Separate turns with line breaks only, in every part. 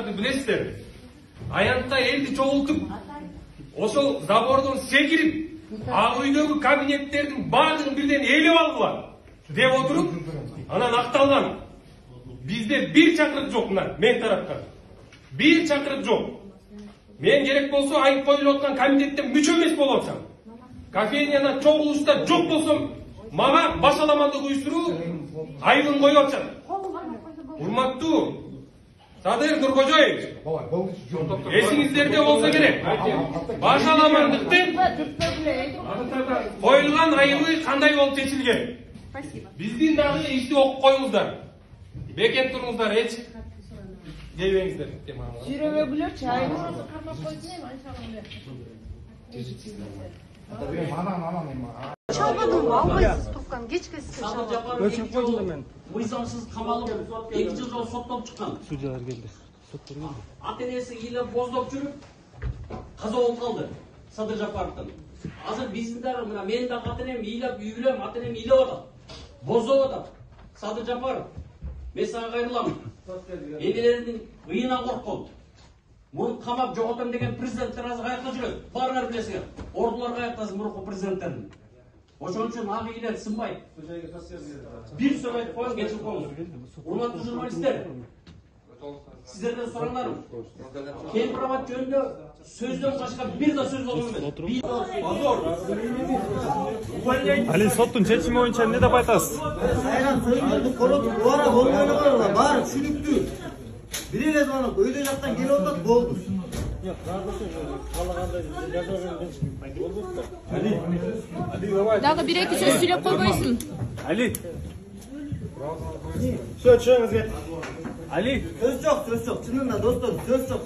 заводдарды билесиздер. Аянтта элди чогултуп, ошол забордон секирип, ак үйдөгү кабинеттердин баардыгын бирден ээлеп алдылар деп отуруп, анан акталган. Бизде бир чакырык жок мына мен тараптан. Бир чакырык жок. Мен керек болсо айып коюлуп аткан комитетте мүчө эмес болуп атсам. Кофейняна чогулушта жок болсом, мага башаламандык уюштуруу айыбын коюп атышат. Урматтуу Садыр Нуркожоевич, эсиңиздерде болсо керек. Башаламандыктын коюлган айыбы кандай болуп чечилген? Биздин дагы ишти окуп коюңуздар. Бекем туруңуздар, эч дейбеңиздер.
Жүрөбөглөр чайын кармап
Çalmadım, almayız Turkan, geç kesin.
Ölçüp koydum ben.
Mıyzamsız kamalım, 2 yıl sottop çıkan.
Sucular geldi. Sotlar geldi.
Atenesi ile bozdop çürüp, kaza olup kaldı. Sadır Japarov'tan. Hazır bizim de mına, benim de atenem iyilep, yüylem, atenem iyile oda. Bozdop oda. Sadır Japarov. Ben sana gayrılam. Endilerinin ıyına korkun. Bunu kamap joğotam degen prezidentler azı gayakta жүрөт. Барыңар билесиңер. Ордулар гаяктасың мурунку президенттердин. Ошон үчүн ак ийилер сынбайт. Бир сөз айтып коюңуз, кечирип коюңуз. Урматтуу журналисттер, сиздерден сураңдарым. Кемпир абад жөнүндө сөздөн башка бир да сөз болбой эмес.
Ali sottun чечими боюнча эмне деп айтасыз?
Сайран сөздөрдү колотуп убара болбойлугуна баары түшүнүктүү. Бир эле звонок өйдө жактан келип атат болду.
Дагы бир-эки сөз сүйлөп койбойсуң.
Ali. Söz çöğünüzge. Ali.
Сөз жок, чынында достор, сөз жок.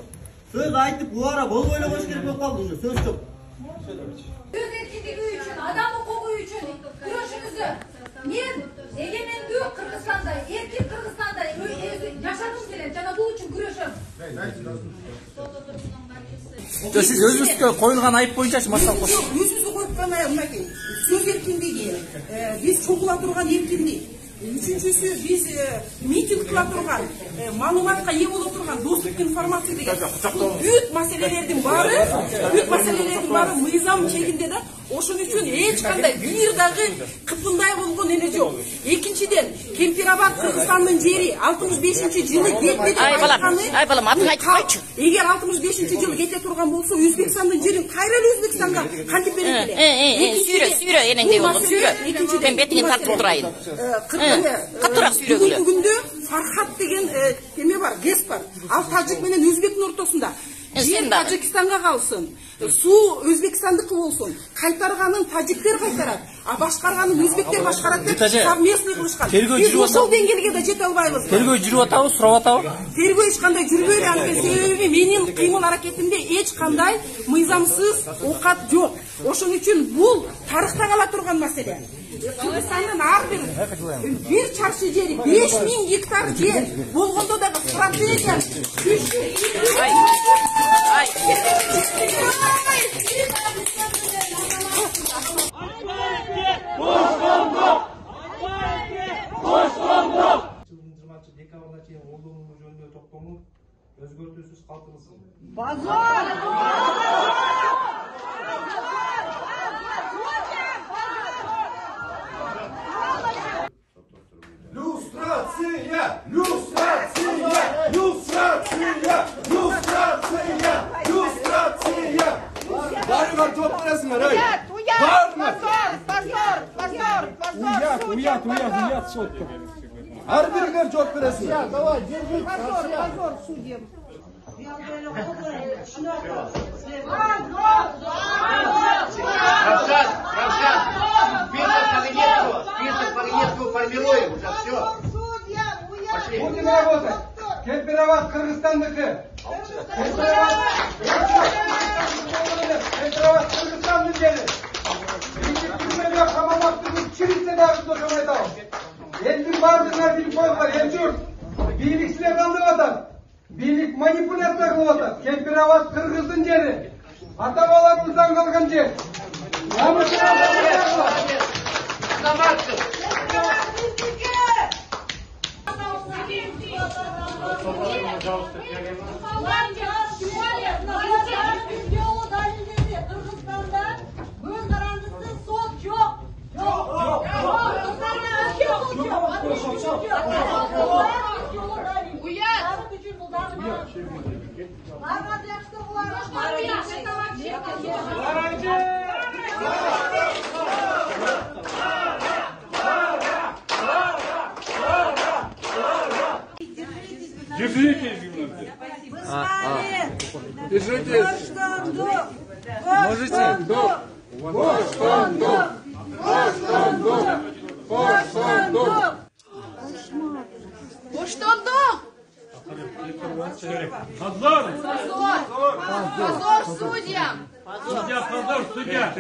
Сөз айтып убара болбойлу коюш керек болуп калды уже, сөз жок.
Söz erkinliği için, adam hukuku için kuruşunuzu. Men egemendiği Kırgızstanda, erkin Kırgızstanda yaşadığım bilen, jana bu için kuruşum.
Siz özünüzde koyulgan ayıp boyunca masal koyun.
Özümüzde koyulgan ayıp mınakey. Söz erkinliği, biz çokula turgan erkinlik. Üçüncüsü biz miting kıla turgan, malumatка ие болуп турган доступ информация деген бүт маселелердин баары мыйзам чегинде да. Ошон үчүн эч кандай бир дагы кыпындай болгон эле жок. Экинчиден, Кемпирабад Кыргызстандын жери 65-жылы кетти деп айтканы.
Ay balam atın айтпайчы.
Эгер 65-жылы кете турган болсо, Өзбекстандын жерин кайра эле Өзбекстанга кантип берет эле?
Сүйрө, энеңдей болду, сүйрө. Мен бетиңи тартып турайын.
Бүгүнкү күндө Фархат деген эме бар, ГЭС бар. Ал тажик менен өзбектин ортосунда. Жер Тажикстанга калсын, суу Өзбекстандыкы болсун. Кайтарганын тажиктер кайтарат, а башкарганын өзбектер башкарат деп совместный кылышкан. Биз ошол деңгээлге да жете албайбыз.
Тергөө жүрүп атабы, сурап атабы?
Тергөө эч кандай жүрбөйлү, анткени себеби менин кыймыл аракетимде эч кандай мыйзамсыз оокат жок. Ошон үчүн бул тарыхта кала турган маселе. Кыргызстандын ар бир чарчы жери 5000 гектар жер болгондо дагы стратегия
Декабрга чейин колдонуу жөнүндө токтомун өзгөртүүсүз калтырылсын.
Barınglar çok bilesinler, ey.
Уят, сотка.
Her birinden çok bilesinler.
Позор судьям.
Список по Донецку формируем уже, все. Пошли.
Будем работать. Кемпирабад Кыргызстандыкы. Кемпирабад Кыргызстандын жери. Birinci türmede kamamaktığımız çiritse daha kutlu kamaytalım. Elbin bardırlar bilip koyuklar, elçur. Birlik size kaldı vatan. Birlik manipulatla kılı vatan. Kempirabad Kırgız'ın jeri. Atabalarımızdan kalkan jer. Namusuna bakıyorlar.
Kırgızstanda göz karartısı sot yok. Yok.
Позор судьям.
Судья.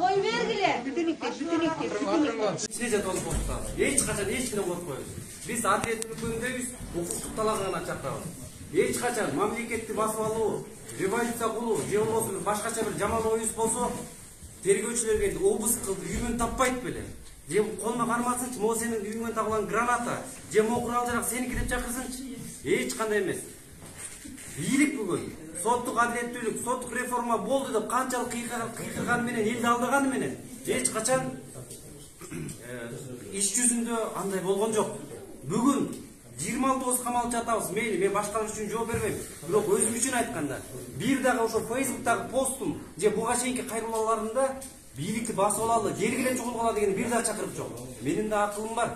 Ой, vergiler. Bütün
Sizce toz boşta. Hiç kaçan hiç kimden korkmayız. Biz adliyetin köyündeyiz, hukuktuk talağına çakırabız. Hiç kaçan mamleketli basıp alуу, revolюция kılуу, же болбосо башкача bir жаман оюс болсо, тергөөчүлөр келди, обыс кылды, үйүмөн таппайт беле. Же колуна кармасынчы, могу сенин үйүңөн тагылган граната, же могу курал-жарак сеники деп чакырсынчы. Эч кандай эмес. Бийлик бүгүн соттук адилеттүүлүк, соттук реформа болду деп канчалык кыйкырган менен, элди алдаганы менен эч качан иш жүзүндө андай болгон жок. Бүгүн 26 камалып жатабыз. Мейли, мен башкалар үчүн жооп бербейм. Бирок өзүм үчүн айтканда, бир дагы ошо Facebook'тагы постум же буга чейинки кайрылууларымда бийликти басып алалы, келгиле чогулгула деген бир дагы чакырып жок. Менин да акылым бар.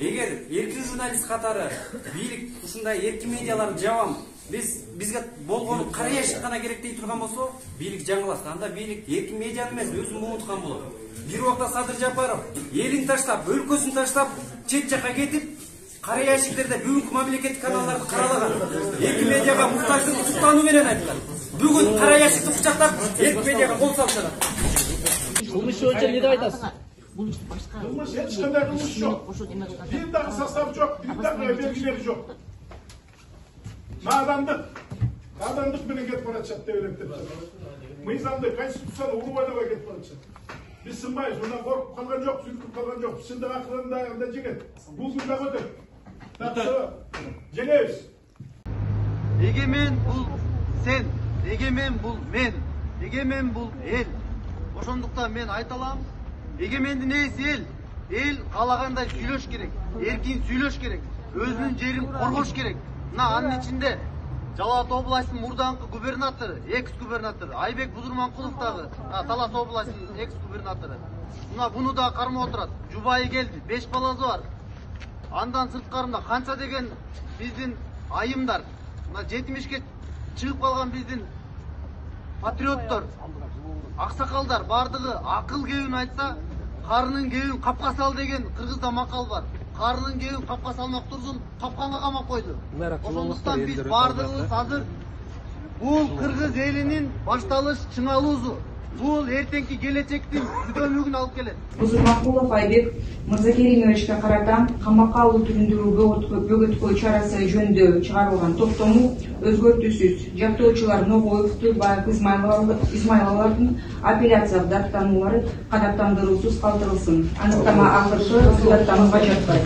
Эгер эркин журналист катары бийлик ушундай эркин медиаларды жабам, бизге болгон кара яшык гана керек дей турган болсо, бийлик жаңылат. Анда бийлик эркин медианы эмес, өзүн унуткан болот. Бир убакта Садыр Жапаров элин таштап, өлкөсүн таштап, чет жака кетип, кара яшиктерде бүгүнкү мамлекеттик каналдарды каралаган. Эркин медиага муктаждык туктануу менен айткан. Бүгүн кара яшикти кучактап, эркин медиага кол салышат.
Кылмыш боюнча эмне деп айтасыз?
Kılmış hiç kadar kılmış yok. Bir daha sasaf yok, bir daha vergileri yok. Nadandık beni get baracak devletler. Mıyızandı, konstitüsiyonu Uruguay'da get baracak. Biz sınmayız, bundan korkup kalgan yok, sürküp kalgan yok. Şimdi aklında ceket. Bugün de budur. Naksı, ceneviz.
Egemen bul sen, egemen bul men, egemen bul el. Ошондуктан мен айталам, эгемендин ээси эл. Эл каалагандай сүйлөш керек, эркин сүйлөш керек, өзүнүн жерин коргош керек. Мына анын ичинде Жалал Абад областынын мурдаңкы губернатору, экс-губернатору Айбек Бузурманкулов дагы, Талас областынын экс-губернатору. Мына буну да кармап отурат. Жубайы келди, 5 баласы бар. Андан сырткарында канча деген биздин айымдар, мына 70ке чыгып калган биздин патриоттор, аксакалдар бардыгы акыл кебин айтса, карынын кебин капка сал деген кыргызда макал бар. Карынын кебин капка салмак турсун, капканга камап койду. Ошондуктан биз бардыгыбыз азыр бул кыргыз элинин башталыш чыңалуусу, бул эртеңки келечектин күтөмүгүн алып келет.
Бузурманкулов Айбек Мырзакеримовичке карата камакка алуу түрүндөгү бөгөткөө чарасы жөнүндө чыгарылган токтому өзгөртүүсүз жактоочулар Ноғоев, Турбаев, Измайловдун апелляциялык даттануулары канааттандыруусуз калтырылсын. Аныктама акыркы даттанууга жатпайт.